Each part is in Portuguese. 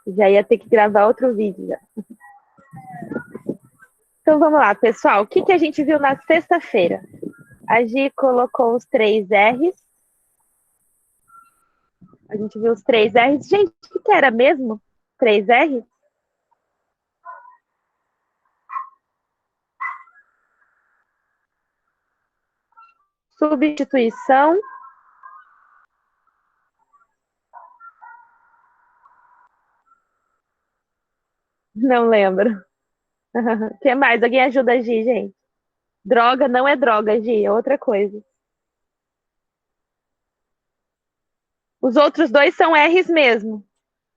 Já ia ter que gravar outro vídeo já. Então vamos lá, pessoal. O que, que a gente viu na sexta-feira? A Gi colocou os 3 R's. A gente viu os 3 R's. Gente, o que era mesmo? 3 R's? Substituição. Não lembro. O que mais? Alguém ajuda a Gi, gente? Droga não é droga, Gi, é outra coisa. Os outros dois são R's mesmo.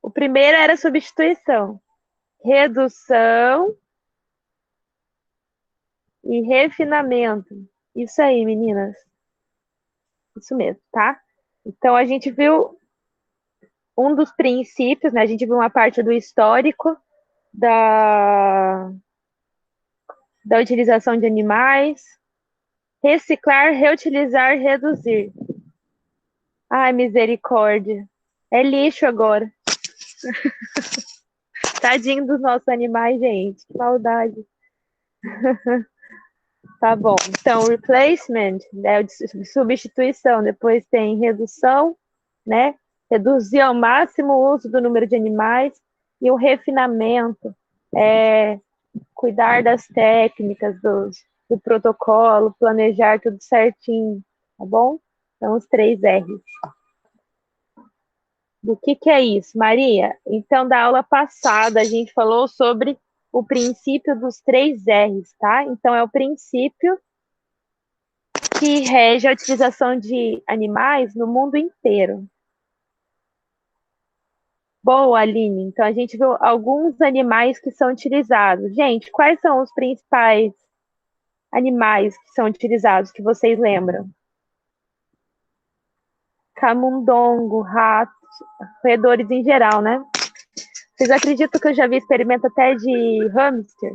O primeiro era substituição. Redução e refinamento. Isso aí, meninas. Isso mesmo, tá? Então a gente viu um dos princípios, né? A gente viu uma parte do histórico da utilização de animais. Reciclar, reutilizar, reduzir. Ai, misericórdia. É lixo agora. Tadinho dos nossos animais, gente. Que maldade. Tá bom. Então, replacement, né, substituição. Depois tem redução, né? Reduzir ao máximo o uso do número de animais. E o refinamento, cuidar das técnicas, do protocolo, planejar tudo certinho, tá bom? Então, os 3 R's. Do que é isso, Maria? Então, da aula passada, a gente falou sobre o princípio dos 3 R's, tá? Então, é o princípio que rege a utilização de animais no mundo inteiro. Boa, Aline. Então, a gente viu alguns animais que são utilizados. Gente, quais são os principais animais que são utilizados, que vocês lembram? Camundongo, ratos, roedores em geral, né? Vocês acreditam que eu já vi experimento até de hamster?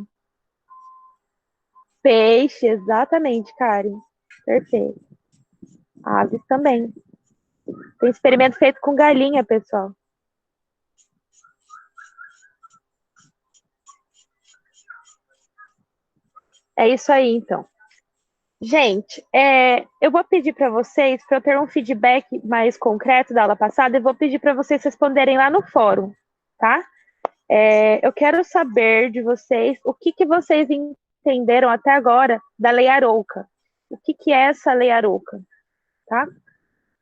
Peixe, exatamente, Karen. Perfeito. Aves também. Tem experimento feito com galinha, pessoal. É isso aí, então. Gente, eu vou pedir para vocês, para eu ter um feedback mais concreto da aula passada, eu vou pedir para vocês responderem lá no fórum, tá? Eu quero saber de vocês o que vocês entenderam até agora da Lei Arouca. O que é essa Lei Arouca, tá?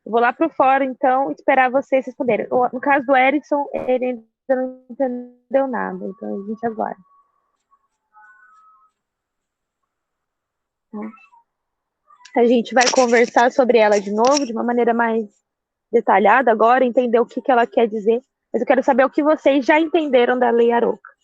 Eu vou lá para o fórum, então, esperar vocês responderem. No caso do Erickson, ele ainda não entendeu nada, então a gente aguarda. Tá? A gente vai conversar sobre ela de novo, de uma maneira mais detalhada agora, entender o que ela quer dizer. Mas eu quero saber o que vocês já entenderam da Lei Arouca.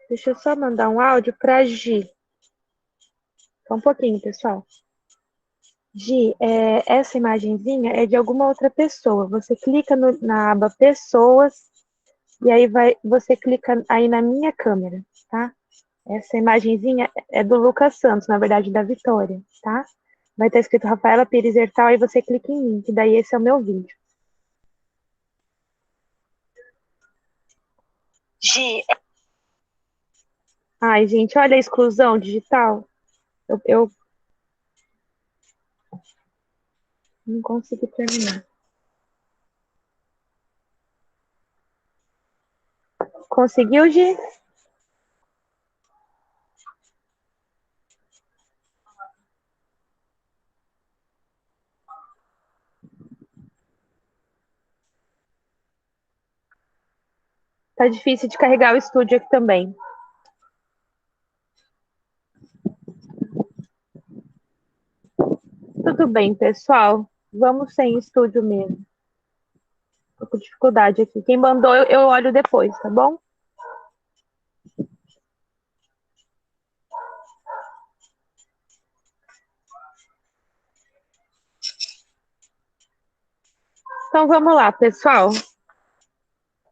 Deixa eu só mandar um áudio para a Gi. Só um pouquinho, pessoal. Gi, essa imagenzinha é de alguma outra pessoa. Você clica na aba Pessoas e aí você clica aí na minha câmera, tá? Essa imagenzinha é do Lucas Santos, na verdade, da Vitória, tá? Vai estar escrito Rafaela Pires Hertal, aí você clica em mim, que daí esse é o meu vídeo. Gi. Ai, gente, olha a exclusão digital. Eu não consegui terminar. Conseguiu, Gi? Tá difícil de carregar o estúdio aqui também. Tudo bem, pessoal. Vamos sem estúdio mesmo. Tô com dificuldade aqui. Quem mandou, eu olho depois, tá bom? Então vamos lá, pessoal.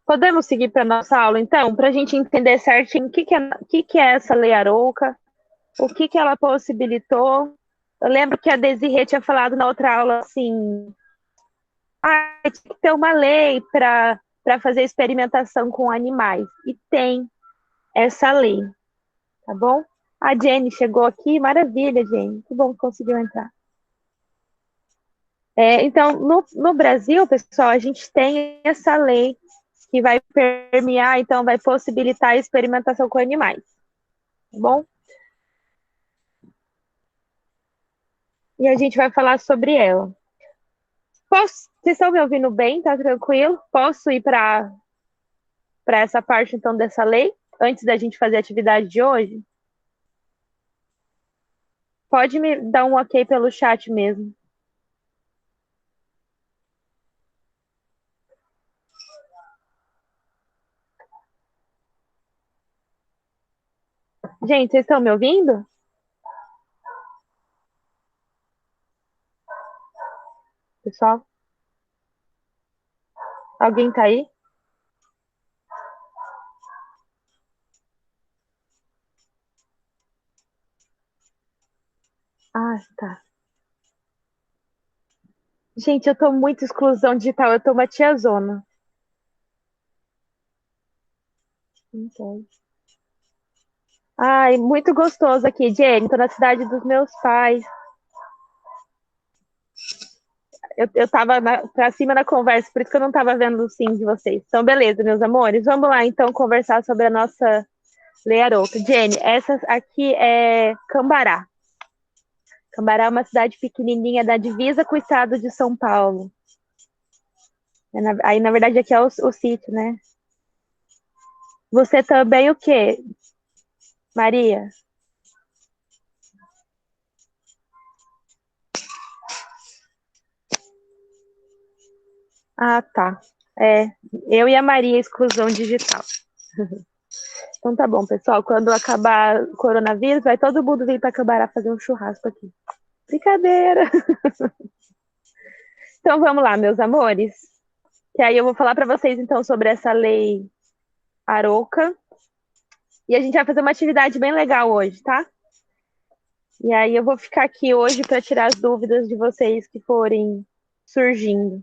Podemos seguir para nossa aula, então, para a gente entender certinho o que é essa lei Arouca, o que ela possibilitou. Eu lembro que a Desirê tinha falado na outra aula assim, tem que ter uma lei para fazer experimentação com animais. E tem essa lei, tá bom? A Jenny chegou aqui, maravilha, Jenny. Que bom que conseguiu entrar. Então, no Brasil, pessoal, a gente tem essa lei que vai permear, então, vai possibilitar a experimentação com animais, tá bom? E a gente vai falar sobre ela. Vocês estão me ouvindo bem? Tá tranquilo? Posso ir para essa parte, então, dessa lei, antes da gente fazer a atividade de hoje? Pode me dar um ok pelo chat mesmo. Gente, vocês estão me ouvindo? Pessoal? Alguém tá aí? Ah, tá. Gente, eu tô muito exclusão digital, eu tô uma tiazona. Então. Ai, muito gostoso aqui, Jenny. Tô na cidade dos meus pais. Eu tava pra cima da conversa, por isso que eu não tava vendo o sim de vocês. Então, beleza, meus amores. Vamos lá, então, conversar sobre a nossa lei Arouca. Jenny, essa aqui é Cambará. Cambará é uma cidade pequenininha da divisa com o estado de São Paulo. Aí, na verdade, aqui é o sítio, né? Você também o quê, Maria? Ah, tá. É, eu e a Maria, exclusão digital. Então tá bom, pessoal. Quando acabar o coronavírus, vai todo mundo vir para Cambará fazer um churrasco aqui. Brincadeira! Então vamos lá, meus amores. Que aí eu vou falar para vocês então sobre essa lei Arouca. E a gente vai fazer uma atividade bem legal hoje, tá? E aí eu vou ficar aqui hoje para tirar as dúvidas de vocês que forem surgindo.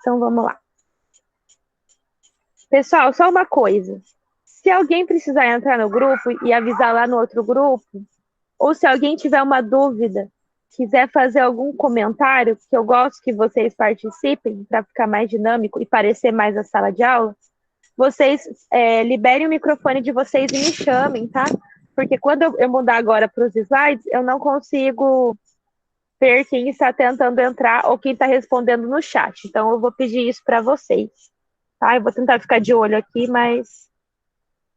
Então vamos lá. Pessoal, só uma coisa. Se alguém precisar entrar no grupo e avisar lá no outro grupo, ou se alguém tiver uma dúvida, quiser fazer algum comentário, que eu gosto que vocês participem para ficar mais dinâmico e parecer mais a sala de aula, vocês liberem o microfone de vocês e me chamem, tá? Porque quando eu mudar agora para os slides, eu não consigo ver quem está tentando entrar ou quem está respondendo no chat. Então, eu vou pedir isso para vocês, tá? Eu vou tentar ficar de olho aqui, mas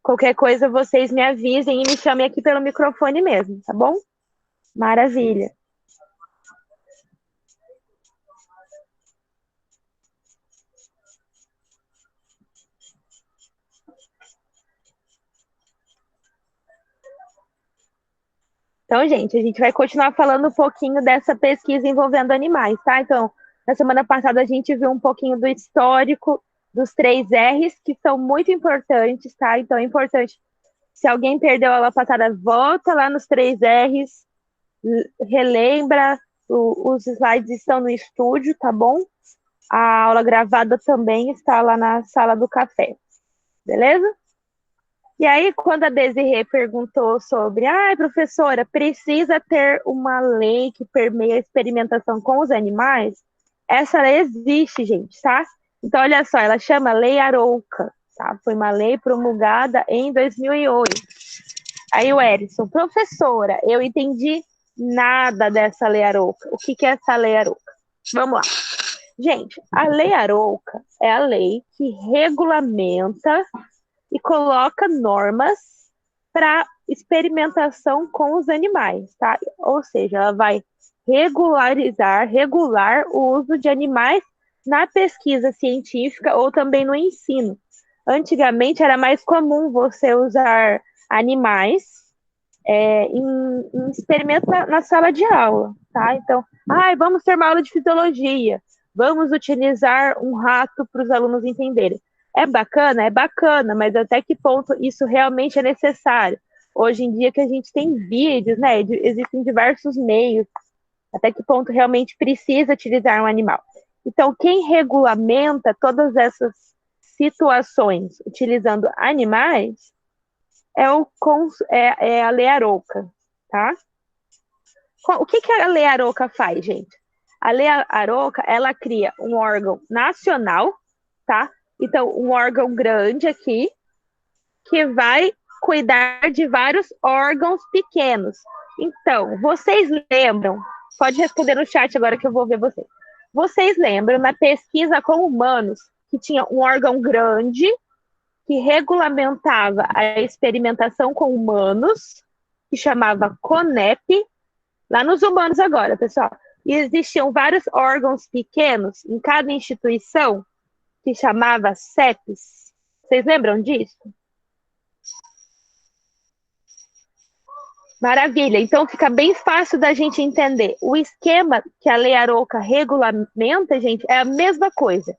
qualquer coisa vocês me avisem e me chamem aqui pelo microfone mesmo, tá bom? Maravilha. Então, gente, a gente vai continuar falando um pouquinho dessa pesquisa envolvendo animais, tá? Então, na semana passada a gente viu um pouquinho do histórico dos 3 R's, que são muito importantes, tá? Então, é importante, se alguém perdeu a aula passada, volta lá nos 3 R's, relembra, os slides estão no estúdio, tá bom? A aula gravada também está lá na sala do café, beleza? E aí, quando a Desirê perguntou sobre, professora, precisa ter uma lei que permeia a experimentação com os animais? Essa lei existe, gente, tá? Então, olha só, ela chama Lei Arouca, tá? Foi uma lei promulgada em 2008. Aí o Erison, professora, eu entendi nada dessa Lei Arouca. O que é essa Lei Arouca? Vamos lá. Gente, a Lei Arouca é a lei que regulamenta e coloca normas para experimentação com os animais, tá? Ou seja, ela vai regular o uso de animais na pesquisa científica ou também no ensino. Antigamente era mais comum você usar animais em experimento na sala de aula, tá? Então, vamos ter uma aula de fisiologia, vamos utilizar um rato para os alunos entenderem. É bacana? É bacana, mas até que ponto isso realmente é necessário? Hoje em dia que a gente tem vídeos, né? Existem diversos meios, até que ponto realmente precisa utilizar um animal. Então, quem regulamenta todas essas situações utilizando animais é a Lei Arouca, tá? O que a Lei Arouca faz, gente? A Lei Arouca, ela cria um órgão nacional, tá? Então, um órgão grande aqui, que vai cuidar de vários órgãos pequenos. Então, vocês lembram? Pode responder no chat agora que eu vou ver vocês. Vocês lembram na pesquisa com humanos que tinha um órgão grande que regulamentava a experimentação com humanos, que chamava CONEP, lá nos humanos agora, pessoal. E existiam vários órgãos pequenos em cada instituição, que chamava CEPs. Vocês lembram disso? Maravilha. Então fica bem fácil da gente entender. O esquema que a Lei Arouca regulamenta, gente, é a mesma coisa.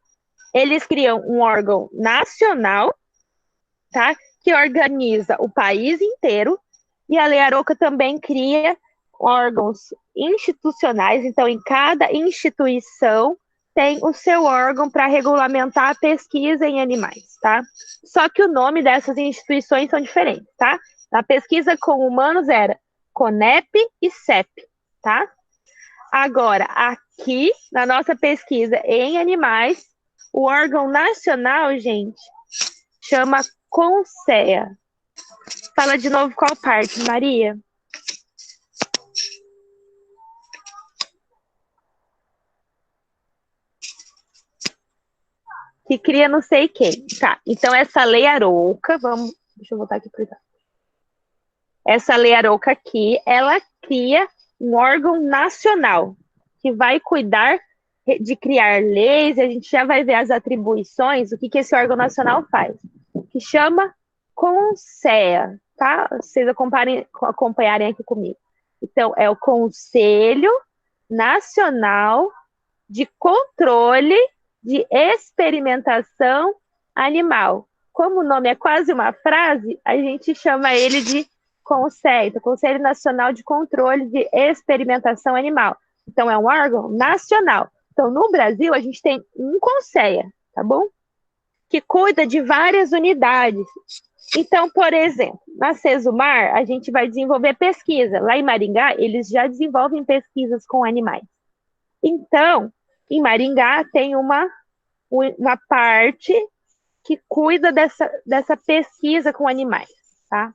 Eles criam um órgão nacional, tá? Que organiza o país inteiro, e a Lei Arouca também cria órgãos institucionais, então em cada instituição tem o seu órgão para regulamentar a pesquisa em animais, tá? Só que o nome dessas instituições são diferentes, tá? Na pesquisa com humanos era CONEP e CEP, tá? Agora, aqui na nossa pesquisa em animais, o órgão nacional, gente, chama CONSEA. Fala de novo qual parte, Maria? Que cria não sei quem. Tá, então essa Lei Arouca, deixa eu voltar aqui para essa Lei Arouca aqui, ela cria um órgão nacional que vai cuidar de criar leis, e a gente já vai ver as atribuições, o que esse órgão nacional faz, que chama CONSEA, tá? Vocês acompanharem aqui comigo. Então, é o Conselho Nacional de Controle de Experimentação Animal. Como o nome é quase uma frase, a gente chama ele de CONSEA, Conselho Nacional de Controle de Experimentação Animal. Então, é um órgão nacional. Então, no Brasil, a gente tem um CONSEA, tá bom? Que cuida de várias unidades. Então, por exemplo, na Sesumar, a gente vai desenvolver pesquisa. Lá em Maringá, eles já desenvolvem pesquisas com animais. Então, em Maringá, tem uma parte que cuida dessa pesquisa com animais, tá?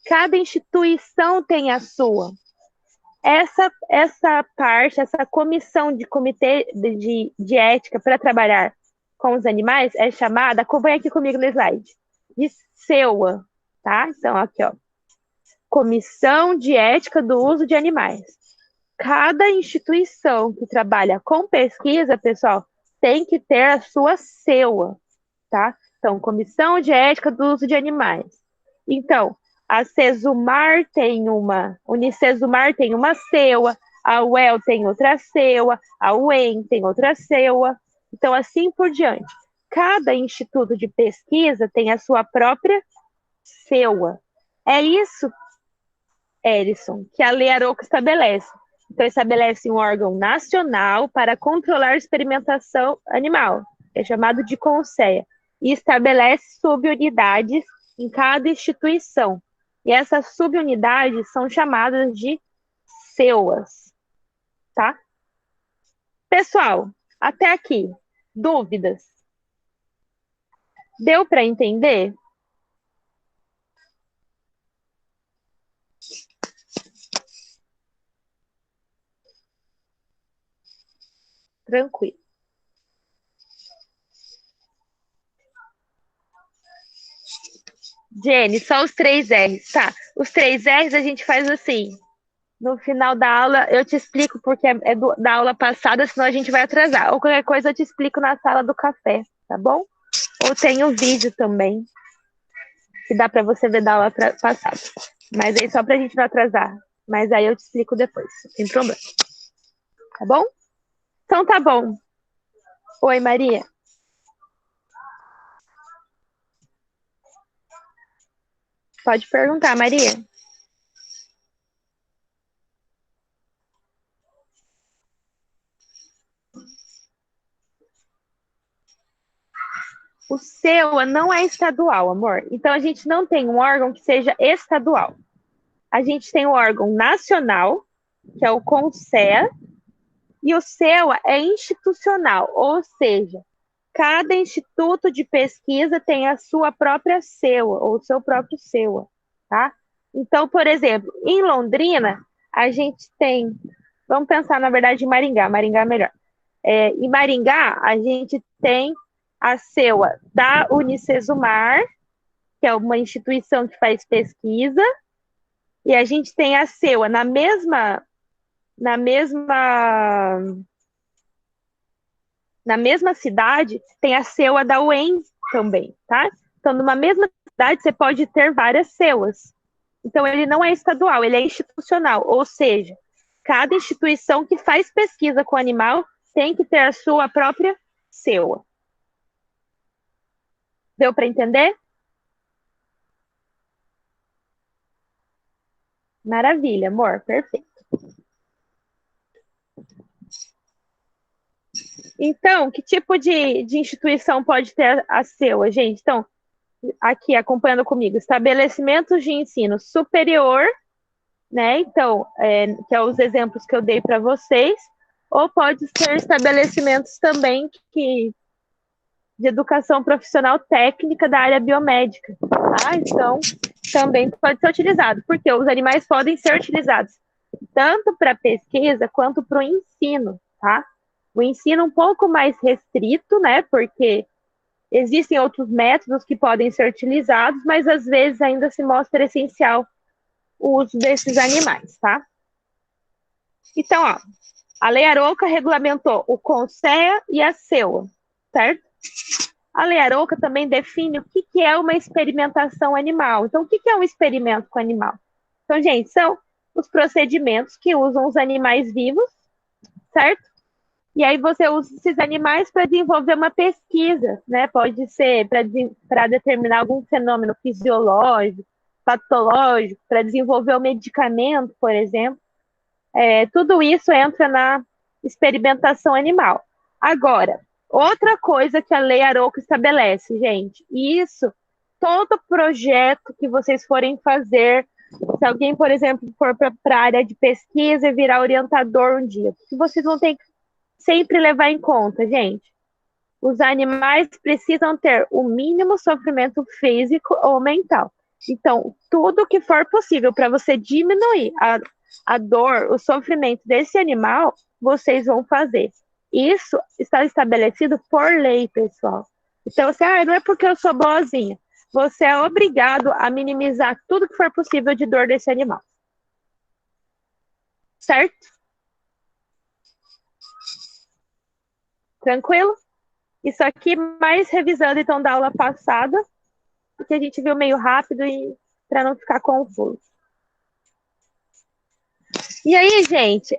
Cada instituição tem a sua. Essa parte, essa comissão de comitê de ética para trabalhar com os animais é chamada, acompanha aqui comigo no slide, de SEUA, tá? Então, aqui, ó, Comissão de Ética do Uso de Animais. Cada instituição que trabalha com pesquisa, pessoal, tem que ter a sua SEUA, tá? Então, Comissão de Ética do Uso de Animais. Então, a Sesumar tem uma, a Unicesumar tem uma SEUA, a UEL tem outra SEUA, a UEM tem outra SEUA, então assim por diante. Cada instituto de pesquisa tem a sua própria SEUA. É isso, Erison, que a Lei Arouca estabelece. Então, estabelece um órgão nacional para controlar a experimentação animal, é chamado de CONSEA, e estabelece subunidades em cada instituição. E essas subunidades são chamadas de SEUAs, tá? Pessoal, até aqui, dúvidas? Deu para entender? Tranquilo. Jenny, só os 3 R's, tá? Os 3 R's a gente faz assim. No final da aula eu te explico porque da aula passada, senão a gente vai atrasar. Ou qualquer coisa eu te explico na sala do café, tá bom? Ou tem o vídeo também, que dá para você ver da aula passada. Mas aí só pra gente não atrasar. Mas aí eu te explico depois, sem problema. Tá bom? Então tá bom. Oi, Maria. Pode perguntar, Maria. O SEUA não é estadual, amor. Então a gente não tem um órgão que seja estadual. A gente tem o órgão nacional, que é o CONSEA, e o SEUA é institucional, ou seja, cada instituto de pesquisa tem a sua própria SEUA, ou o seu próprio SEUA, tá? Então, por exemplo, em Londrina, a gente tem, vamos pensar, na verdade, em Maringá é melhor. Em Maringá, a gente tem a SEUA da Unicesumar, que é uma instituição que faz pesquisa, e a gente tem a SEUA na mesma cidade, tem a SEUA da UEM também, tá? Então, numa mesma cidade, você pode ter várias SEUAs. Então, ele não é estadual, ele é institucional, ou seja, cada instituição que faz pesquisa com animal tem que ter a sua própria SEUA. Deu para entender? Maravilha, amor, perfeito. Então, que tipo de instituição pode ter a SEUA, gente? Então, aqui acompanhando comigo, estabelecimentos de ensino superior, né? Então, que é os exemplos que eu dei para vocês, ou pode ser estabelecimentos também de educação profissional técnica da área biomédica, tá? Então, também pode ser utilizado, porque os animais podem ser utilizados tanto para pesquisa quanto para o ensino, tá? O ensino um pouco mais restrito, né? Porque existem outros métodos que podem ser utilizados, mas às vezes ainda se mostra essencial o uso desses animais, tá? Então, ó, a Lei Arouca regulamentou o CONSEA e a SEUA, certo? A Lei Arouca também define o que é uma experimentação animal. Então, o que é um experimento com animal? Então, gente, são os procedimentos que usam os animais vivos, certo? E aí você usa esses animais para desenvolver uma pesquisa, né? Pode ser para determinar algum fenômeno fisiológico, patológico, para desenvolver um medicamento, por exemplo. Tudo isso entra na experimentação animal. Agora, outra coisa que a Lei Arouca estabelece, gente, isso, todo projeto que vocês forem fazer, se alguém, por exemplo, for para a área de pesquisa e virar orientador um dia, que vocês vão ter que sempre levar em conta, gente. Os animais precisam ter o mínimo sofrimento físico ou mental. Então, tudo que for possível para você diminuir a dor, o sofrimento desse animal, vocês vão fazer. Isso está estabelecido por lei, pessoal. Então, não é porque eu sou boazinha. Você é obrigado a minimizar tudo que for possível de dor desse animal. Certo? Tranquilo? Isso aqui mais revisando, então, da aula passada, porque a gente viu meio rápido e para não ficar confuso. E aí, gente,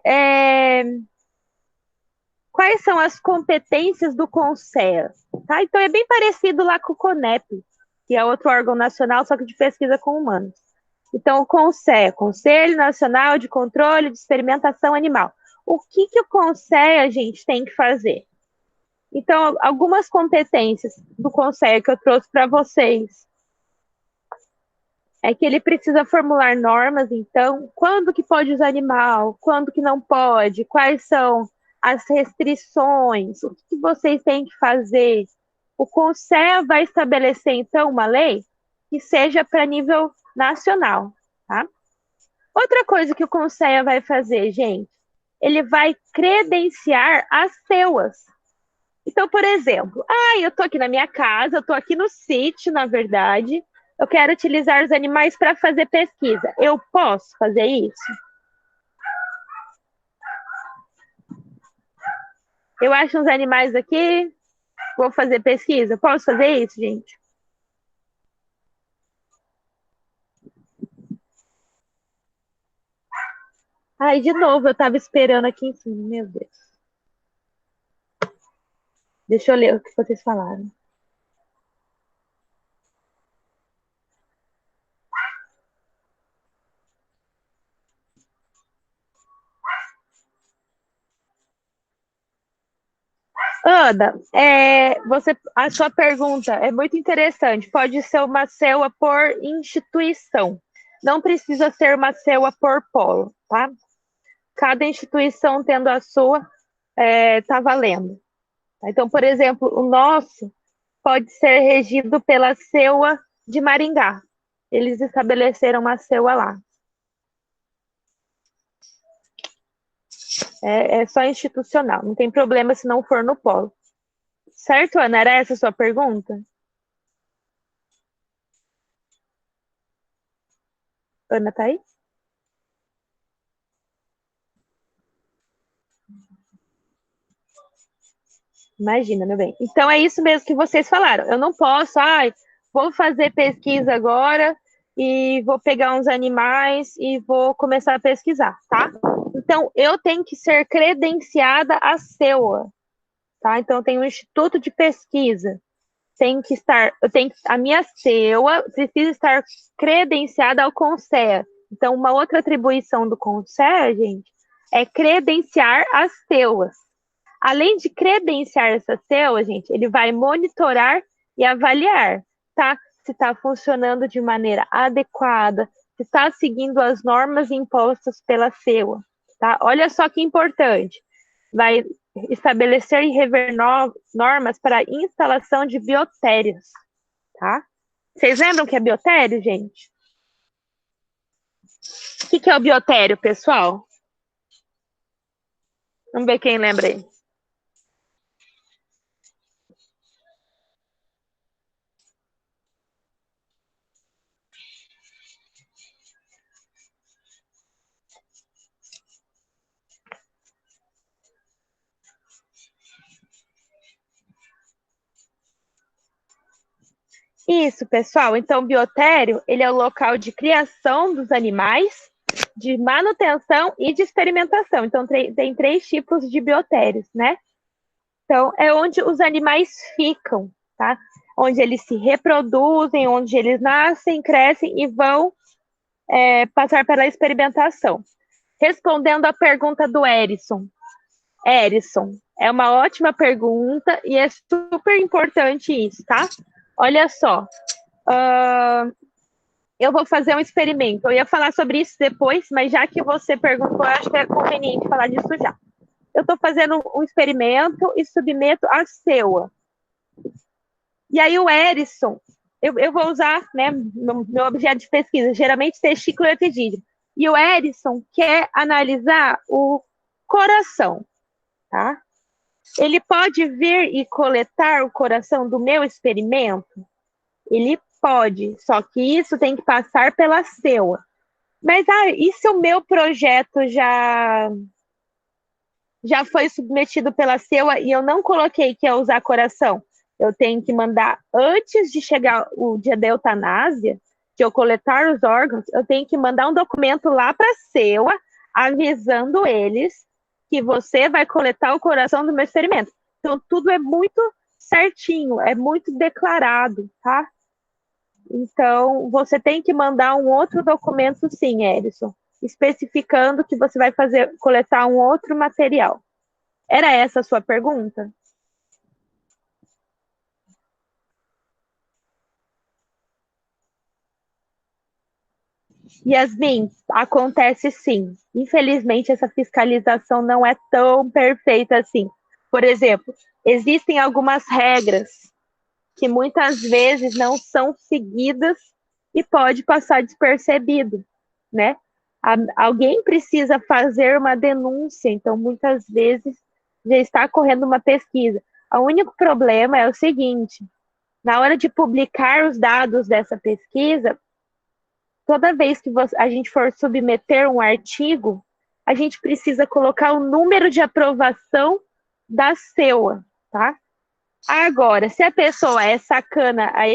quais são as competências do CONSEA? Tá? Então, é bem parecido lá com o CONEP, que é outro órgão nacional, só que de pesquisa com humanos. Então, o CONSEA, Conselho Nacional de Controle de Experimentação Animal. O que o CONSEA, gente, tem que fazer? Então, algumas competências do CONSEA que eu trouxe para vocês é que ele precisa formular normas, então, quando que pode usar animal, quando que não pode, quais são as restrições, o que vocês têm que fazer. O CONSEA vai estabelecer, então, uma lei que seja para nível nacional, tá? Outra coisa que o CONSEA vai fazer, gente, ele vai credenciar as SEUAs. Então, por exemplo, eu tô aqui na minha casa, eu tô aqui no sítio, na verdade, Eu quero utilizar os animais para fazer pesquisa. Eu posso fazer isso? Eu acho uns animais aqui, vou fazer pesquisa. Posso fazer isso, gente? Ai, de novo, eu estava esperando aqui em cima, meu Deus. Deixa eu ler o que vocês falaram. Ana, a sua pergunta é muito interessante. Pode ser uma célula por instituição. Não precisa ser uma célula por polo, tá? Cada instituição tendo a sua, tá valendo. Então, por exemplo, o nosso pode ser regido pela CEUA de Maringá. Eles estabeleceram uma CEUA lá. É só institucional, não tem problema se não for no polo. Certo, Ana? Era essa a sua pergunta? Ana, tá aí? Imagina, meu bem. Então é isso mesmo que vocês falaram. Eu não posso, vou fazer pesquisa agora e vou pegar uns animais e vou começar a pesquisar, tá? Então eu tenho que ser credenciada à CEUA, tá? Então eu tenho um instituto de pesquisa. A minha CEUA precisa estar credenciada ao CONSEA. Então, uma outra atribuição do CONSEA, gente, é credenciar as CEUAs. Além de credenciar essa célula, gente, ele vai monitorar e avaliar, tá? Se está funcionando de maneira adequada, se está seguindo as normas impostas pela célula, tá? Olha só que importante. Vai estabelecer e rever normas para instalação de biotérios, tá? Vocês lembram o que é biotério, gente? O que é o biotério, pessoal? Vamos ver quem lembra aí. Isso, pessoal. Então, o biotério, ele é o local de criação dos animais, de manutenção e de experimentação. Então, tem três tipos de biotérios, né? Então, é onde os animais ficam, tá? Onde eles se reproduzem, onde eles nascem, crescem e vão passar pela experimentação. Respondendo à pergunta do Erison. Erison, é uma ótima pergunta e é super importante isso, tá? Olha só, eu vou fazer um experimento. Eu ia falar sobre isso depois, mas já que você perguntou, eu acho que é conveniente falar disso já. Eu estou fazendo um experimento e submeto a CEUA. E aí o Erison, eu vou usar, né, meu objeto de pesquisa, geralmente testículo epidídimo. E o Erison quer analisar o coração, tá? Ele pode vir e coletar o coração do meu experimento? Ele pode, só que isso tem que passar pela CEUA. Mas e se o meu projeto já foi submetido pela CEUA e eu não coloquei que é usar coração? Eu tenho que mandar, antes de chegar o dia da eutanásia, de eu coletar os órgãos, eu tenho que mandar um documento lá para a CEUA, avisando eles que você vai coletar o coração do meu experimento. Então, tudo é muito certinho, é muito declarado, tá? Então, você tem que mandar um outro documento, sim, Edson, especificando que você vai coletar um outro material. Era essa a sua pergunta? Yasmin, acontece sim. Infelizmente, essa fiscalização não é tão perfeita assim. Por exemplo, existem algumas regras que muitas vezes não são seguidas e pode passar despercebido, né? Alguém precisa fazer uma denúncia, então muitas vezes já está correndo uma pesquisa. O único problema é o seguinte: Na hora de publicar os dados dessa pesquisa, toda vez que a gente for submeter um artigo, a gente precisa colocar o número de aprovação da SEUA, tá? Agora, se a pessoa é sacana a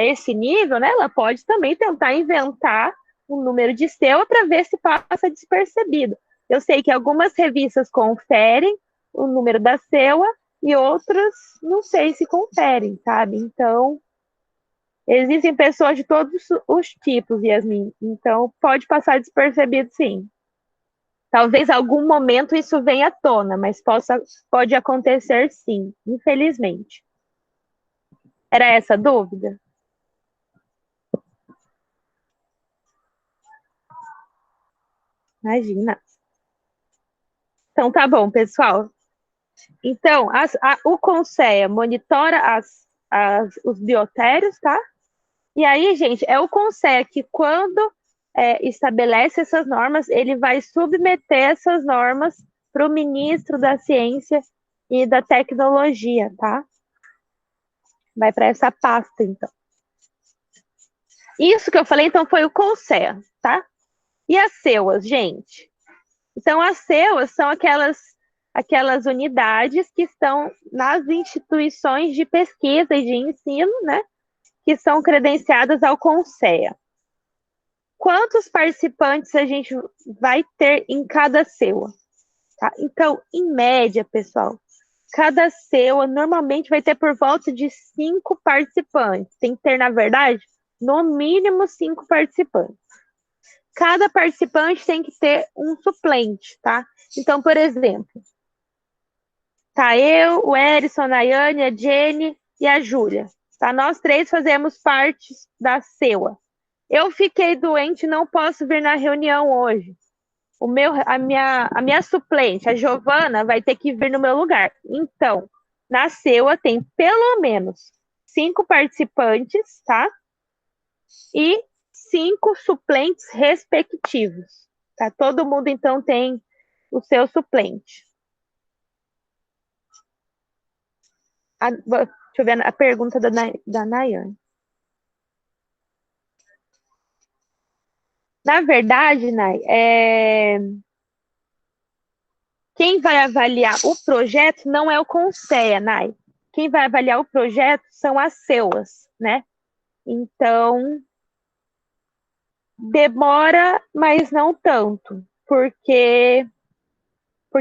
esse nível, né, ela pode também tentar inventar um número de SEUA para ver se passa despercebido. Eu sei que algumas revistas conferem o número da SEUA e outras não sei se conferem, sabe? Então, existem pessoas de todos os tipos, Yasmin. Então, pode passar despercebido, sim. Talvez em algum momento isso venha à tona, mas pode acontecer, sim, infelizmente. Era essa a dúvida? Imagina. Então, tá bom, pessoal. Então, o Conceia monitora os biotérios, tá? E aí, gente, é o Conceia que, quando estabelece essas normas, ele vai submeter essas normas para o ministro da Ciência e da Tecnologia, tá? Vai para essa pasta, então. Isso que eu falei, então, foi o Conceia, tá? E as CEUAs, gente? Então, as CEUAs são aquelas unidades que estão nas instituições de pesquisa e de ensino, né? Que são credenciadas ao Conceia. Quantos participantes a gente vai ter em cada CEUA? Tá? Então, em média, pessoal, cada CEUA normalmente vai ter por volta de 5 participantes. Tem que ter, na verdade, no mínimo 5 participantes. Cada participante tem que ter um suplente, tá? Então, por exemplo, tá eu, o Erison, a Nayane, a Jenny e a Júlia. Tá? Nós 3 fazemos parte da CEUA. Eu fiquei doente, não posso vir na reunião hoje. A minha suplente, a Giovana, vai ter que vir no meu lugar. Então, na CEUA tem pelo menos 5 participantes, tá? E 5 suplentes respectivos. Tá? Todo mundo, então, tem o seu suplente. Deixa eu ver a pergunta da Nayane. Na verdade, Nay, quem vai avaliar o projeto não é o Conceia, Nay. Quem vai avaliar o projeto são as CEUAs, né? Então, demora, mas não tanto, porque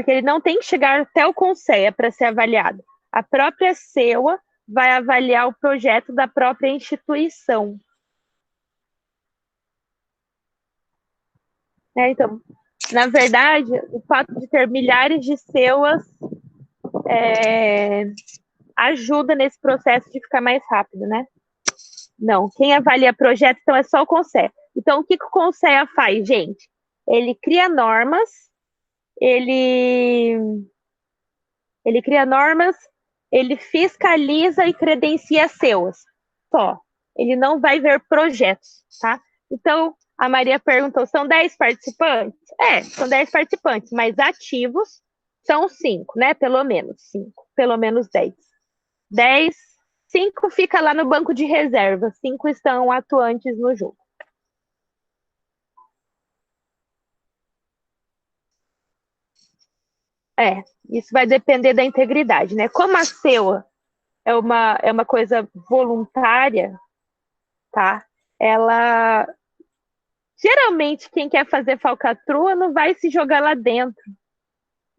ele não tem que chegar até o Conceia para ser avaliado. A própria CEUA vai avaliar o projeto da própria instituição. Então, na verdade, o fato de ter milhares de CEUAs ajuda nesse processo de ficar mais rápido, né? Não, quem avalia projeto, então, é só o Conceia. Então, o que o Conceia faz, gente? Ele cria normas, ele cria normas, ele fiscaliza e credencia CEUAs. Só. Ele não vai ver projetos, tá? Então, a Maria perguntou, são 10 participantes? São 10 participantes, mas ativos são 5, né? Pelo menos 5, pelo menos 10. 10, 5 fica lá no banco de reserva, 5 estão atuantes no jogo. Isso vai depender da integridade, né? Como a CEUA é uma coisa voluntária, tá? Ela geralmente quem quer fazer falcatrua não vai se jogar lá dentro,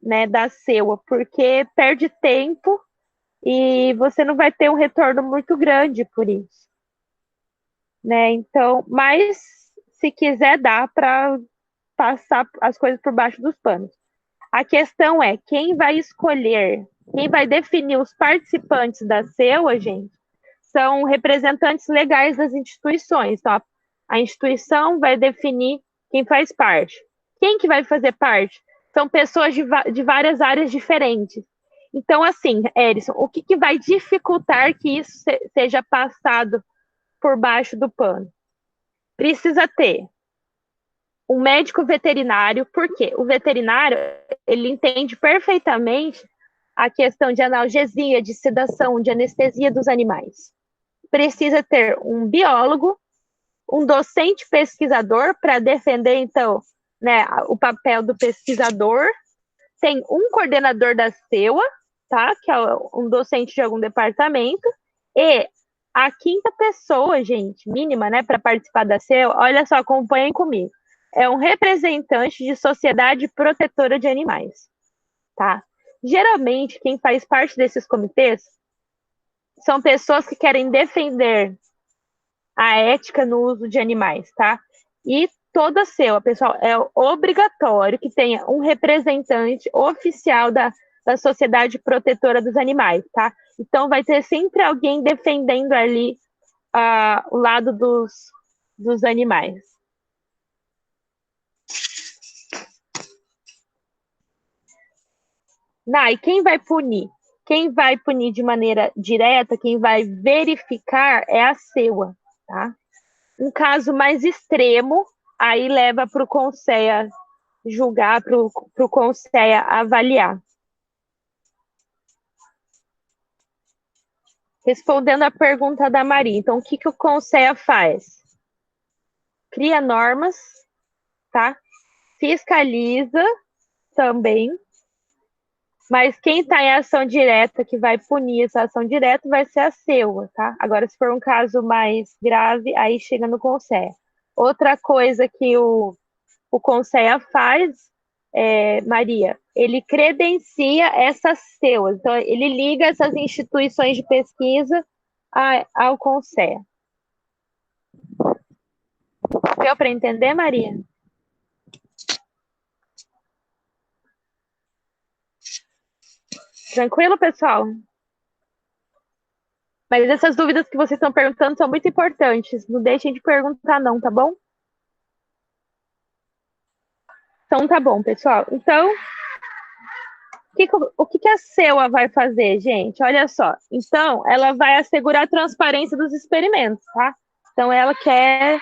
né, da CEUA, porque perde tempo e você não vai ter um retorno muito grande por isso, né? Então, mas se quiser dá para passar as coisas por baixo dos panos. A questão é quem vai escolher, quem vai definir os participantes da CEUA, gente, são representantes legais das instituições. Então, a instituição vai definir quem faz parte. Quem que vai fazer parte? São pessoas de várias áreas diferentes. Então, assim, Erison, o que vai dificultar que isso seja passado por baixo do pano? Precisa ter um médico veterinário, porque o veterinário, ele entende perfeitamente a questão de analgesia, de sedação, de anestesia dos animais. precisa ter um biólogo, um docente pesquisador para defender, então, né, o papel do pesquisador, tem um coordenador da CEUA, tá, que é um docente de algum departamento, e a quinta pessoa, gente, mínima, né, para participar da CEUA, olha só, acompanhem comigo, é um representante de sociedade protetora de animais, tá? Geralmente, quem faz parte desses comitês são pessoas que querem defender a ética no uso de animais, tá? E toda CEUA, pessoal, é obrigatório que tenha um representante oficial da Sociedade Protetora dos Animais, tá? Então, vai ter sempre alguém defendendo ali o lado dos animais. E quem vai punir? Quem vai punir de maneira direta, quem vai verificar é a CEUA, tá? Um caso mais extremo, aí leva para o Conselho julgar, para o Conselho avaliar. Respondendo a pergunta da Maria, então o que o Conselho faz? Cria normas, tá? Fiscaliza também, mas quem está em ação direta, que vai punir essa ação direta, vai ser a CEUA, tá? Agora, se for um caso mais grave, aí chega no Conselho. Outra coisa que o Conselho faz, Maria, ele credencia essas CEUAs, então ele liga essas instituições de pesquisa ao Conselho. Deu para entender, Maria? Tranquilo, pessoal? Mas essas dúvidas que vocês estão perguntando são muito importantes. Não deixem de perguntar, não, tá bom? Então, tá bom, pessoal. Então, o que a CEUA vai fazer, gente? Olha só. Então, ela vai assegurar a transparência dos experimentos, tá? Então, ela quer.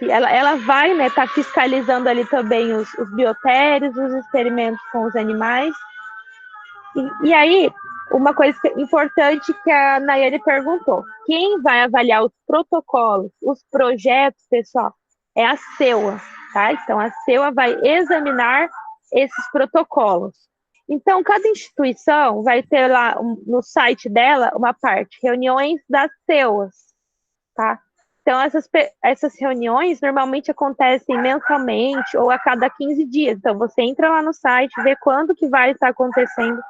Ela vai, né, tá fiscalizando ali também os biotérios, os experimentos com os animais. E aí, uma coisa importante que a Nayane perguntou: quem vai avaliar os protocolos, os projetos, pessoal, é a CEUA, tá? Então, a CEUA vai examinar esses protocolos. Então, cada instituição vai ter lá no site dela uma parte, reuniões das CEUAs, tá? Então, essas reuniões normalmente acontecem mensalmente ou a cada 15 dias. Então, você entra lá no site, vê quando que vai estar acontecendo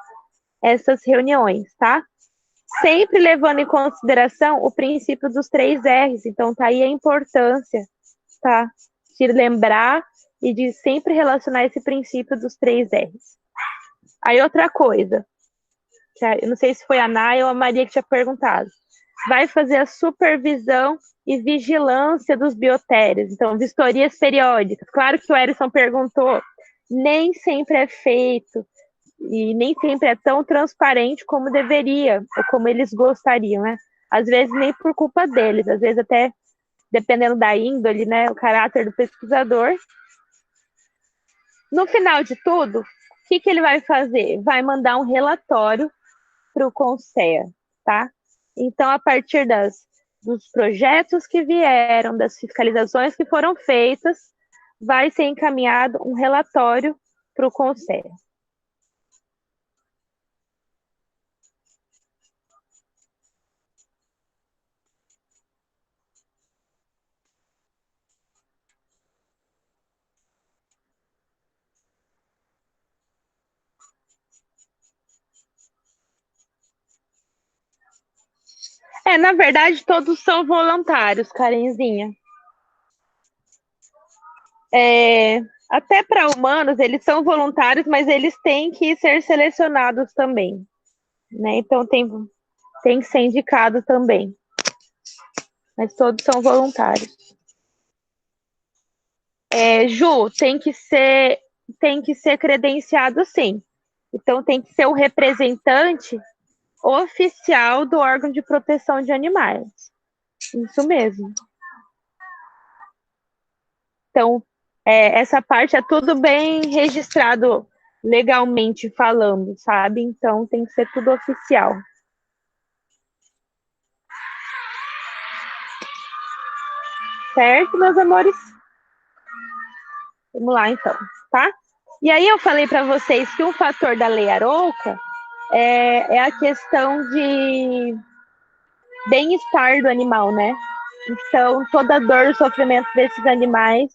essas reuniões, tá? Sempre levando em consideração o princípio dos 3 R's. Então, tá aí a importância, tá? De lembrar e de sempre relacionar esse princípio dos 3 R's. Aí, outra coisa, que eu não sei se foi a Nay ou a Maria que tinha perguntado, vai fazer a supervisão e vigilância dos biotérios. Então, vistorias periódicas. Claro que o Erison perguntou, nem sempre é feito e nem sempre é tão transparente como deveria, ou como eles gostariam, né? Às vezes nem por culpa deles, às vezes até dependendo da índole, né, o caráter do pesquisador. No final de tudo, o que ele vai fazer? Vai mandar um relatório para o Conselho, tá? Então, a partir dos projetos que vieram, das fiscalizações que foram feitas, vai ser encaminhado um relatório para o Conselho. Na verdade, todos são voluntários, Karenzinha. Até para humanos, eles são voluntários, mas eles têm que ser selecionados também, né? Então, tem que ser indicado também. Mas todos são voluntários. Ju, tem que ser credenciado, sim. Então, tem que ser o representante oficial do órgão de proteção de animais. Isso mesmo. Então, essa parte é tudo bem registrado legalmente falando, sabe? Então, tem que ser tudo oficial. Certo, meus amores? Vamos lá, então, tá? E aí eu falei para vocês que um fator da lei Arouca é a questão de bem-estar do animal, né? Então, toda dor e sofrimento desses animais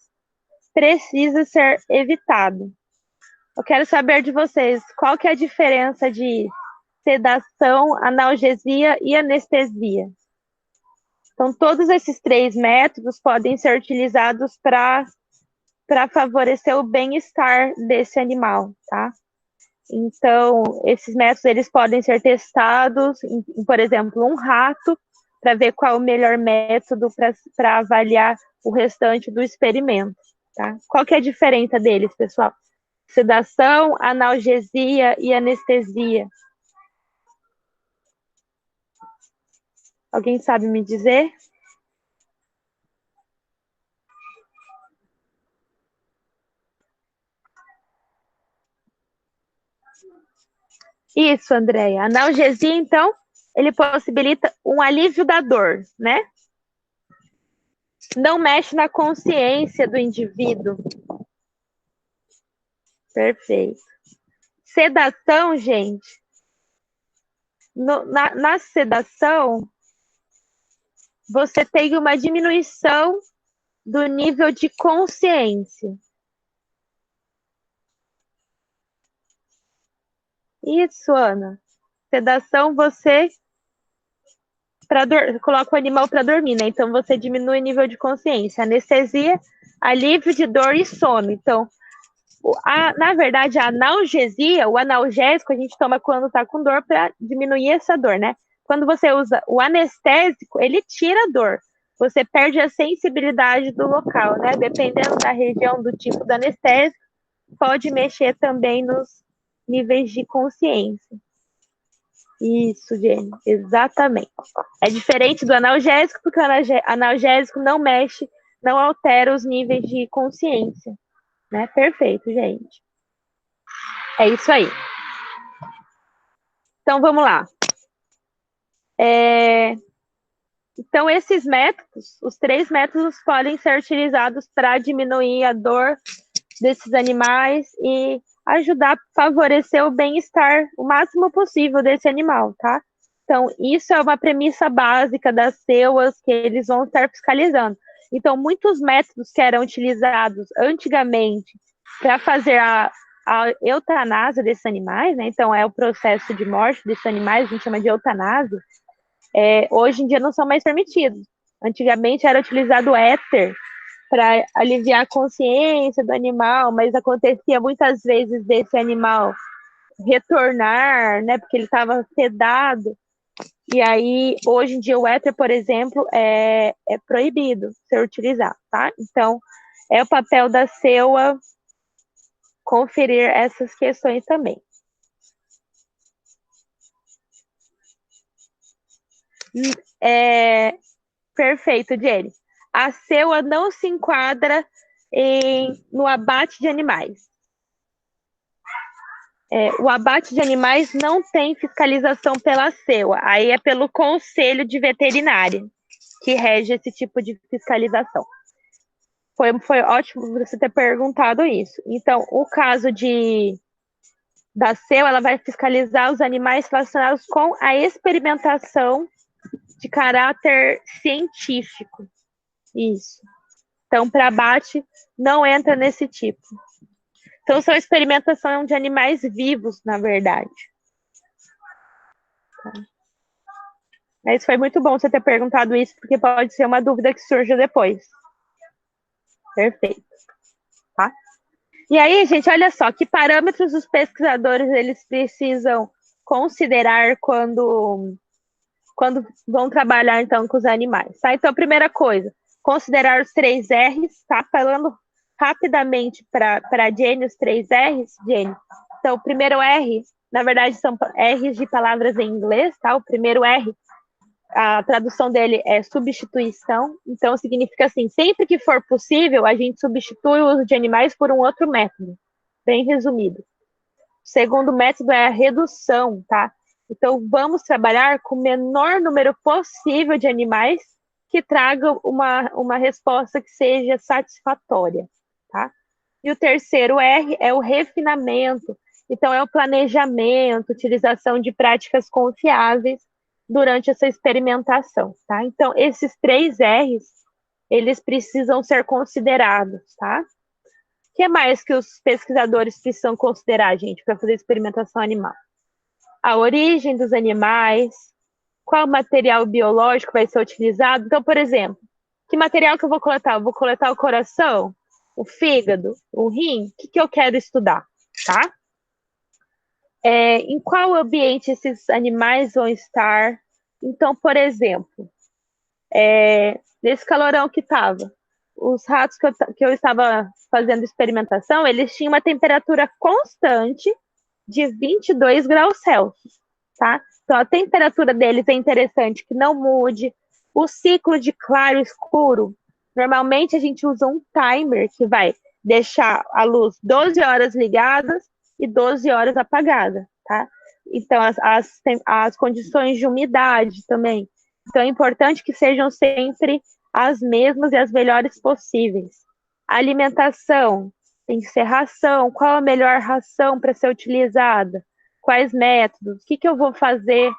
precisa ser evitado. Eu quero saber de vocês, qual que é a diferença de sedação, analgesia e anestesia? Então, todos esses três métodos podem ser utilizados para favorecer o bem-estar desse animal, tá? Então, esses métodos eles podem ser testados em, por exemplo, um rato, para ver qual é o melhor método para avaliar o restante do experimento, tá? Qual que é a diferença deles, pessoal? Sedação, analgesia e anestesia. Alguém sabe me dizer? Isso, Andréia. A analgesia, então, ele possibilita um alívio da dor, né? Não mexe na consciência do indivíduo. Perfeito. Sedação, gente. Na sedação, você tem uma diminuição do nível de consciência. Isso, Ana. Sedação, você coloca o animal para dormir, né? Então, você diminui o nível de consciência. Anestesia, alívio de dor e sono. Então, na verdade, a analgesia, o analgésico, a gente toma quando está com dor para diminuir essa dor, né? Quando você usa o anestésico, ele tira a dor. Você perde a sensibilidade do local, né? Dependendo da região, do tipo do anestésico, pode mexer também nos níveis de consciência. Isso, Jenny, exatamente. É diferente do analgésico, porque o analgésico não mexe, não altera os níveis de consciência. Né? Perfeito, gente. É isso aí. Então, vamos lá. Então, esses métodos, os três métodos podem ser utilizados para diminuir a dor desses animais e ajudar a favorecer o bem-estar o máximo possível desse animal, tá? Então, isso é uma premissa básica das CEUAs que eles vão estar fiscalizando. Então, muitos métodos que eram utilizados antigamente para fazer a eutanásia desses animais, né? Então, é o processo de morte desses animais, a gente chama de eutanásia, hoje em dia não são mais permitidos. Antigamente era utilizado éter para aliviar a consciência do animal, mas acontecia muitas vezes desse animal retornar, né, porque ele estava sedado. E aí, hoje em dia, o éter, por exemplo, é proibido ser utilizado, tá? Então, é o papel da CEUA conferir essas questões também. Perfeito, Jenny. A CEUA não se enquadra no abate de animais. O abate de animais não tem fiscalização pela CEUA, aí é pelo Conselho de Veterinária que rege esse tipo de fiscalização. Foi ótimo você ter perguntado isso. Então, o caso da CEUA, ela vai fiscalizar os animais relacionados com a experimentação de caráter científico. Isso. Então, para abate, não entra nesse tipo. Então, são experimentação de animais vivos, na verdade. Mas foi muito bom você ter perguntado isso, porque pode ser uma dúvida que surja depois. Perfeito. Tá? E aí, gente, olha só, que parâmetros os pesquisadores eles precisam considerar quando vão trabalhar, então, com os animais, tá? Então, primeira coisa, considerar os 3 R's, tá? Falando rapidamente para a Jenny, os 3 R's, Jenny. Então, o primeiro R, na verdade, são R's de palavras em inglês, tá? O primeiro R, a tradução dele é substituição. Então, significa assim, sempre que for possível, a gente substitui o uso de animais por um outro método. Bem resumido. O segundo método é a redução, tá? Então, vamos trabalhar com o menor número possível de animais que traga uma resposta que seja satisfatória, tá? E o terceiro R é o refinamento. Então, é o planejamento, utilização de práticas confiáveis durante essa experimentação, tá? Então, esses 3 R's, eles precisam ser considerados, tá? O que mais que os pesquisadores precisam considerar, gente, para fazer experimentação animal? A origem dos animais, qual material biológico vai ser utilizado. Então, por exemplo, que material que eu vou coletar? Eu vou coletar o coração, o fígado, o rim? O que eu quero estudar, tá? Em qual ambiente esses animais vão estar? Então, por exemplo, nesse calorão que estava, os ratos que eu estava fazendo experimentação, eles tinham uma temperatura constante de 22 graus Celsius, tá? Então, a temperatura deles é interessante que não mude. O ciclo de claro e escuro, normalmente a gente usa um timer que vai deixar a luz 12 horas ligadas e 12 horas apagada, tá? Então, as condições de umidade também. Então, é importante que sejam sempre as mesmas e as melhores possíveis. A alimentação, tem que ser ração, qual a melhor ração para ser utilizada, quais métodos, o que eu vou fazer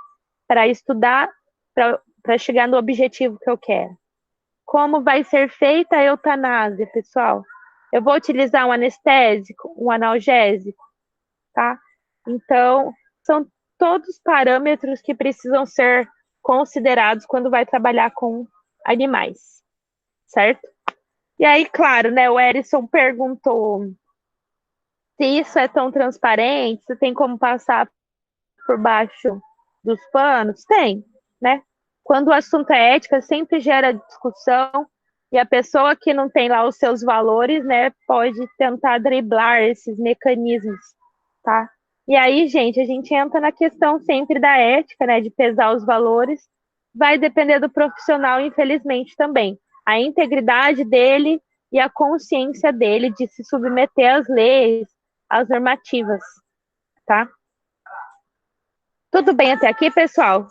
para estudar, para chegar no objetivo que eu quero. Como vai ser feita a eutanásia, pessoal? Eu vou utilizar um anestésico, um analgésico, tá? Então, são todos parâmetros que precisam ser considerados quando vai trabalhar com animais, certo? E aí, claro, né, o Erison perguntou se isso é tão transparente, se tem como passar por baixo dos panos. Tem, né? Quando o assunto é ética, sempre gera discussão e a pessoa que não tem lá os seus valores, né, pode tentar driblar esses mecanismos, tá? E aí, gente, a gente entra na questão sempre da ética, né, de pesar os valores. Vai depender do profissional, infelizmente, também. A integridade dele e a consciência dele de se submeter às leis, às normativas, tá? Tudo bem até aqui, pessoal?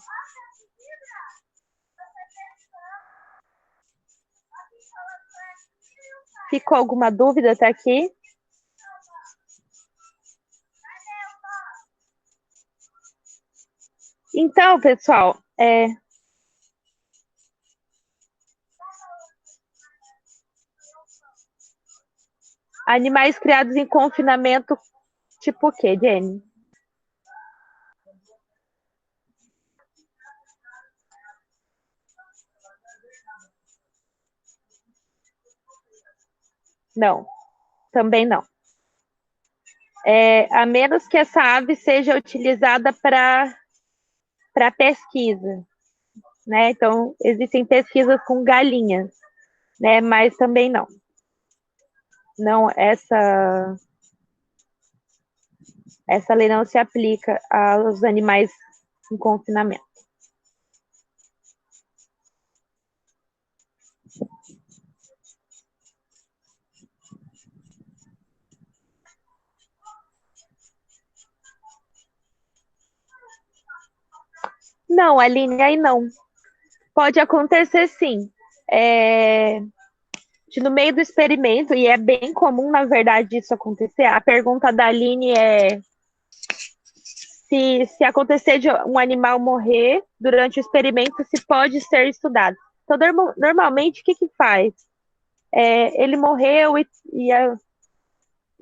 Ficou alguma dúvida até aqui? Então, pessoal, animais criados em confinamento, tipo o quê, Jenny? Não, também não. A menos que essa ave seja utilizada para pesquisa, né? Então, existem pesquisas com galinhas, né? Mas também não. Não, essa lei não se aplica aos animais em confinamento. Não, Aline, aí não. Pode acontecer sim. No meio do experimento, e é bem comum, na verdade, isso acontecer, a pergunta da Aline é se acontecer de um animal morrer durante o experimento, se pode ser estudado. Então, normalmente, o que faz? Ele morreu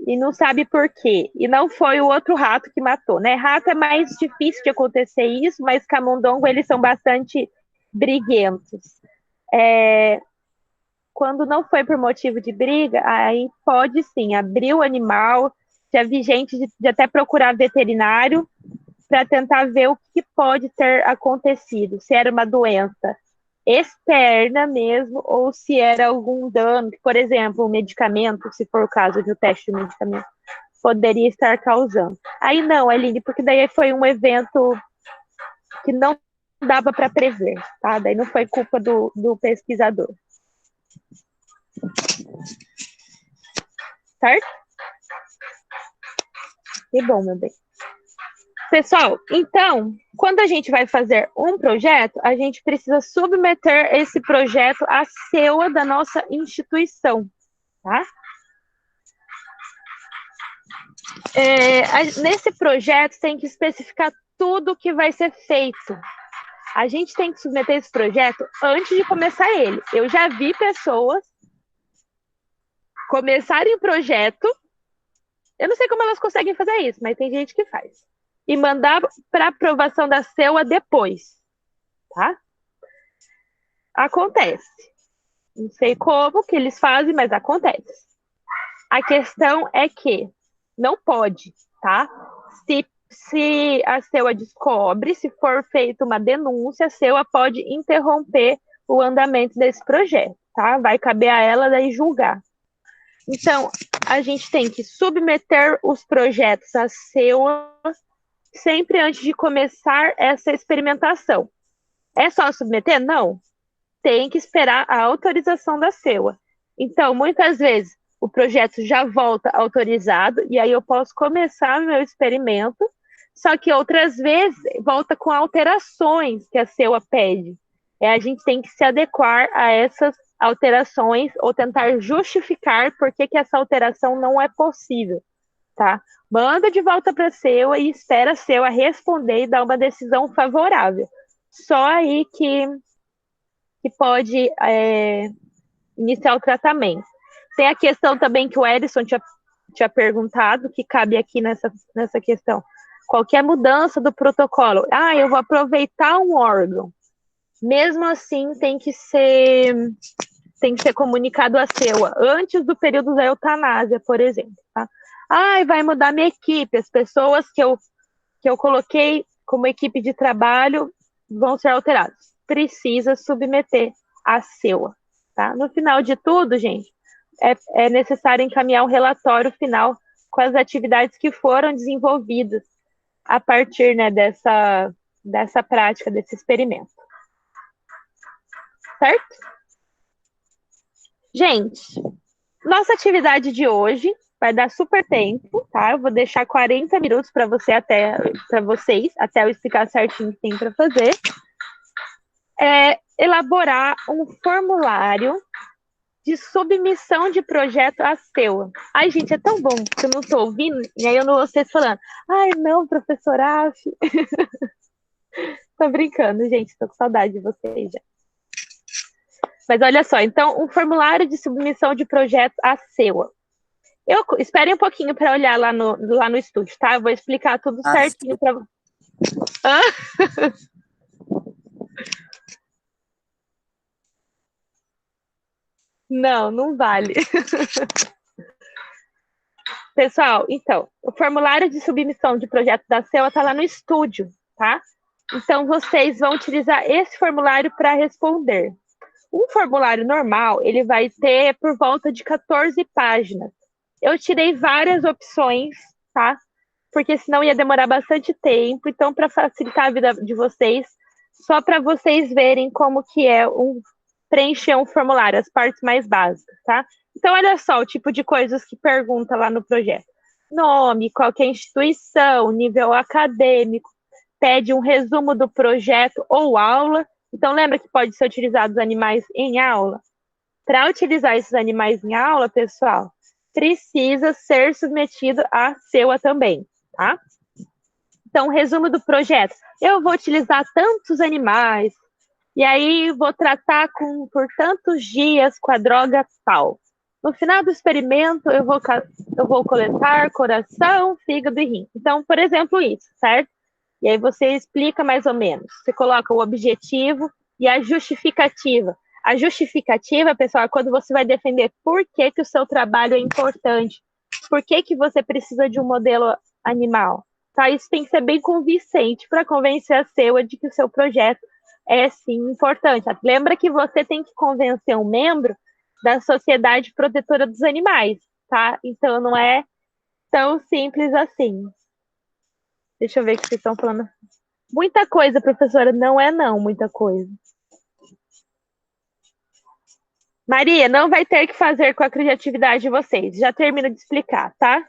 e não sabe por quê. E não foi o outro rato que matou, né? Rato é mais difícil de acontecer isso, mas camundongo, eles são bastante briguentos. Quando não foi por motivo de briga, aí pode sim abrir o animal. Já vi gente de até procurar veterinário para tentar ver o que pode ter acontecido, se era uma doença externa mesmo, ou se era algum dano, por exemplo, um medicamento, se for o caso de um teste de medicamento, poderia estar causando. Aí não, Aline, porque daí foi um evento que não dava para prever, tá? Daí não foi culpa do pesquisador. Certo? Que bom, meu bem. Pessoal, então, quando a gente vai fazer um projeto, a gente precisa submeter esse projeto à CEUA da nossa instituição, tá? Nesse projeto tem que especificar tudo o que vai ser feito. A gente tem que submeter esse projeto antes de começar ele. Eu já vi pessoas começarem o projeto, eu não sei como elas conseguem fazer isso, mas tem gente que faz. E mandar para aprovação da CEUA depois, tá? Acontece. Não sei como que eles fazem, mas acontece. A questão é que não pode, tá? Se a CEUA descobre, se for feita uma denúncia, a CEUA pode interromper o andamento desse projeto, tá? Vai caber a ela daí julgar. Então, a gente tem que submeter os projetos à CEUA sempre antes de começar essa experimentação. É só submeter? Não. Tem que esperar a autorização da CEUA. Então, muitas vezes, o projeto já volta autorizado, e aí eu posso começar meu experimento, só que outras vezes volta com alterações que a CEUA pede. A gente tem que se adequar a essas alterações ou tentar justificar por que essa alteração não é possível, tá? Manda de volta para a CEUA e espera a CEUA responder e dar uma decisão favorável. Só aí que pode iniciar o tratamento. Tem a questão também que o Edson tinha perguntado, que cabe aqui nessa questão. Qualquer mudança do protocolo. Eu vou aproveitar um órgão. Mesmo assim, tem que ser comunicado à CEUA, antes do período da eutanásia, por exemplo. Tá? Vai mudar minha equipe. As pessoas que eu coloquei como equipe de trabalho vão ser alteradas. Precisa submeter à CEUA. Tá? No final de tudo, gente, é necessário encaminhar um relatório final com as atividades que foram desenvolvidas a partir, né, dessa prática, desse experimento. Certo? Gente, nossa atividade de hoje vai dar super tempo, tá? Eu vou deixar 40 minutos para vocês, até eu explicar certinho o que tem para fazer. Elaborar um formulário de submissão de projeto à CEUA. Gente, é tão bom que eu não estou ouvindo, e aí eu não vocês falando, não, professora Af. Tô brincando, gente, estou com saudade de vocês já. Mas olha só, então, um formulário de submissão de projeto à CEUA. Esperem um pouquinho para olhar lá no estúdio, tá? Eu vou explicar tudo certinho para vocês. Não vale. Pessoal, então, o formulário de submissão de projeto da CEUA está lá no estúdio, tá? Então, vocês vão utilizar esse formulário para responder. Um formulário normal, ele vai ter por volta de 14 páginas. Eu tirei várias opções, tá? Porque senão ia demorar bastante tempo. Então, para facilitar a vida de vocês, só para vocês verem como que é preencher um formulário, as partes mais básicas, tá? Então, olha só o tipo de coisas que pergunta lá no projeto. Nome, qual que é a instituição, nível acadêmico, pede um resumo do projeto ou aula. Então, lembra que pode ser utilizados animais em aula? Para utilizar esses animais em aula, pessoal, precisa ser submetido à CEUA também, tá? Então, resumo do projeto. Eu vou utilizar tantos animais, e aí vou tratar por tantos dias com a droga tal. No final do experimento, eu vou coletar coração, fígado e rim. Então, por exemplo, isso, certo? E aí você explica mais ou menos. Você coloca o objetivo e a justificativa. A justificativa, pessoal, é quando você vai defender por que o seu trabalho é importante. Por que você precisa de um modelo animal. Tá? Isso tem que ser bem convincente para convencer a CEUA de que o seu projeto é, sim, importante. Lembra que você tem que convencer um membro da Sociedade Protetora dos Animais, tá? Então, não é tão simples assim. Deixa eu ver o que vocês estão falando. Muita coisa, professora. Não é não, muita coisa. Maria, não vai ter que fazer com a criatividade de vocês. Já termino de explicar, tá?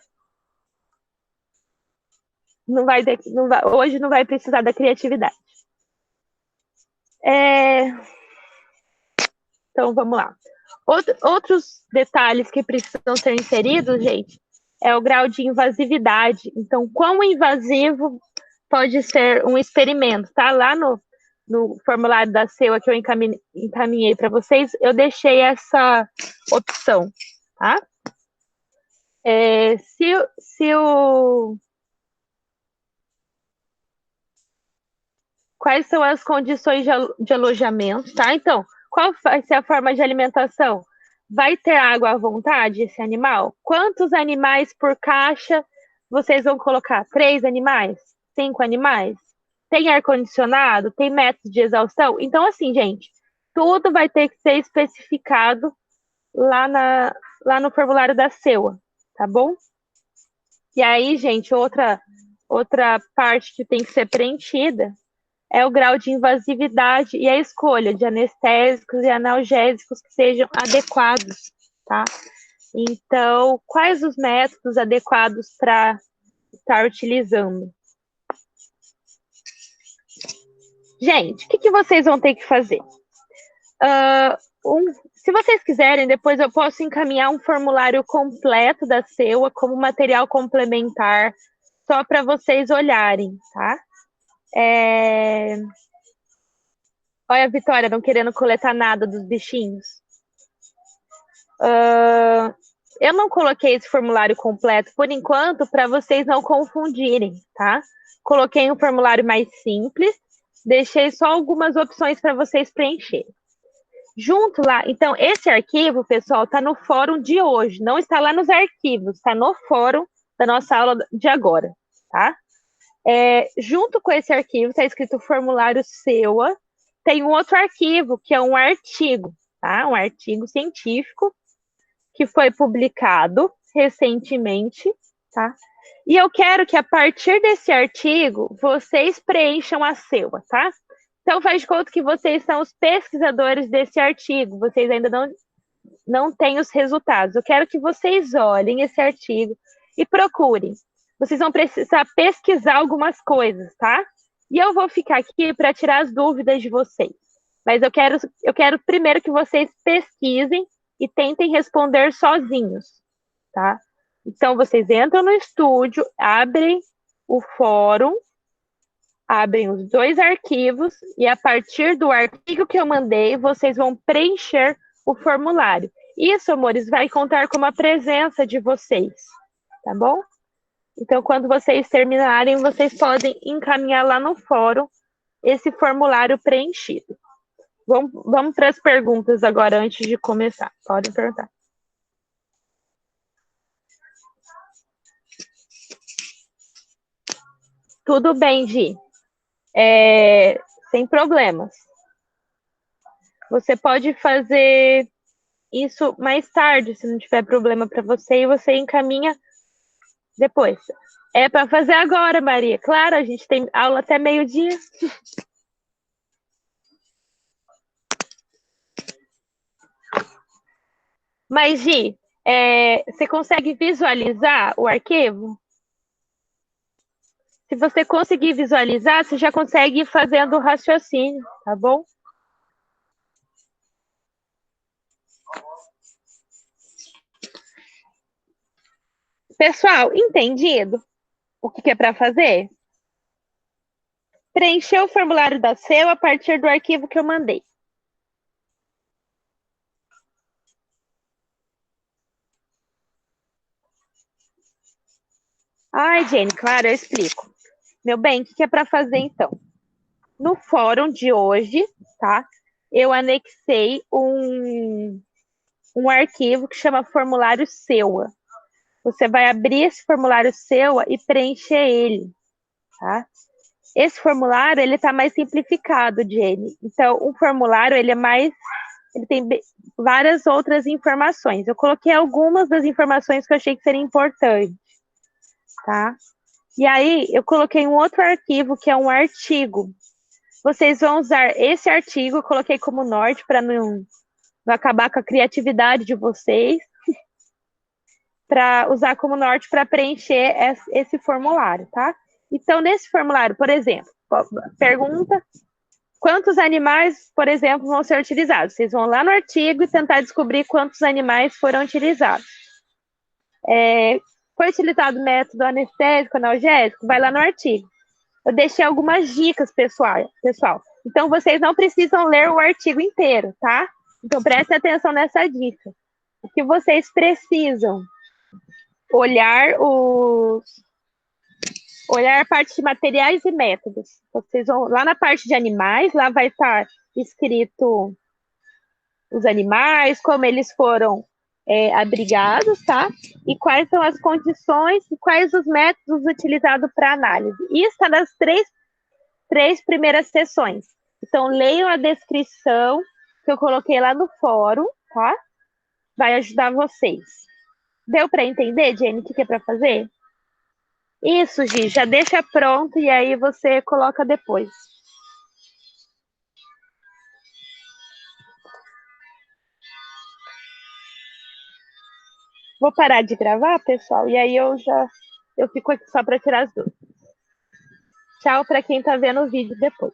hoje não vai precisar da criatividade. Então, vamos lá. Outros detalhes que precisam ser inseridos, gente, é o grau de invasividade. Então, quão invasivo pode ser um experimento, tá? Lá no formulário da CEUA que eu encaminhei para vocês, eu deixei essa opção, tá? Quais são as condições de alojamento, tá? Então, qual vai ser a forma de alimentação? Vai ter água à vontade esse animal? Quantos animais por caixa vocês vão colocar? 3 animais? 5 animais? Tem ar-condicionado? Tem método de exaustão? Então, assim, gente, tudo vai ter que ser especificado lá no formulário da CEUA, tá bom? E aí, gente, outra parte que tem que ser preenchida é o grau de invasividade e a escolha de anestésicos e analgésicos que sejam adequados, tá? Então, quais os métodos adequados para estar utilizando? Gente, o que vocês vão ter que fazer? Se vocês quiserem, depois eu posso encaminhar um formulário completo da CEUA como material complementar, só para vocês olharem, tá? Olha a Vitória, não querendo coletar nada dos bichinhos. Eu não coloquei esse formulário completo por enquanto para vocês não confundirem, tá? Coloquei um formulário mais simples, deixei só algumas opções para vocês preencherem. Junto lá, então, esse arquivo, pessoal, está no fórum de hoje, não está lá nos arquivos, está no fórum da nossa aula de agora, tá? Junto com esse arquivo, está escrito formulário CEUA, tem um outro arquivo, que é um artigo, tá? Um artigo científico, que foi publicado recentemente, tá? E eu quero que, a partir desse artigo, vocês preencham a CEUA, tá? Então, faz de conta que vocês são os pesquisadores desse artigo, vocês ainda não têm os resultados. Eu quero que vocês olhem esse artigo e procurem. Vocês vão precisar pesquisar algumas coisas, tá? E eu vou ficar aqui para tirar as dúvidas de vocês. Mas eu quero primeiro que vocês pesquisem e tentem responder sozinhos, tá? Então, vocês entram no estúdio, abrem o fórum, abrem os 2 arquivos e, a partir do artigo que eu mandei, vocês vão preencher o formulário. Isso, amores, vai contar com a presença de vocês, tá bom? Então, quando vocês terminarem, vocês podem encaminhar lá no fórum esse formulário preenchido. Vamos para as perguntas agora, antes de começar. Podem perguntar. Tudo bem, Gi. Sem problemas. Você pode fazer isso mais tarde, se não tiver problema para você, e você encaminha depois. É para fazer agora, Maria. Claro, a gente tem aula até meio-dia. Mas, Gi, você consegue visualizar o arquivo? Se você conseguir visualizar, você já consegue ir fazendo o raciocínio, tá bom? Pessoal, entendido o que é para fazer? Preencher o formulário da CEU a partir do arquivo que eu mandei. Ai, Jenny, claro, eu explico. Meu bem, o que é para fazer então? No fórum de hoje, tá? Eu anexei um arquivo que chama formulário CEUA. Você vai abrir esse formulário CEUA e preencher ele, tá? Esse formulário, ele tá mais simplificado, Jenny. Então, o formulário, ele tem várias outras informações. Eu coloquei algumas das informações que eu achei que seriam importantes, tá? E aí, eu coloquei um outro arquivo, que é um artigo. Vocês vão usar esse artigo, eu coloquei como norte, para não acabar com a criatividade de vocês, para usar como norte para preencher esse formulário, tá? Então, nesse formulário, por exemplo, pergunta quantos animais, por exemplo, vão ser utilizados. Vocês vão lá no artigo e tentar descobrir quantos animais foram utilizados. Foi utilizado método anestésico, analgésico? Vai lá no artigo. Eu deixei algumas dicas, pessoal. Então, vocês não precisam ler o artigo inteiro, tá? Então, prestem atenção nessa dica. O que vocês precisam? Olhar a parte de materiais e métodos. Vocês vão lá na parte de animais, lá vai estar escrito os animais, como eles foram abrigados, tá? E quais são as condições e quais os métodos utilizados para análise. Isso está nas três primeiras sessões. Então, leiam a descrição que eu coloquei lá no fórum, tá? Vai ajudar vocês. Deu para entender, Jenny, o que é para fazer? Isso, Gi, já deixa pronto e aí você coloca depois. Vou parar de gravar, pessoal, e aí eu fico aqui só para tirar as dúvidas. Tchau para quem está vendo o vídeo depois.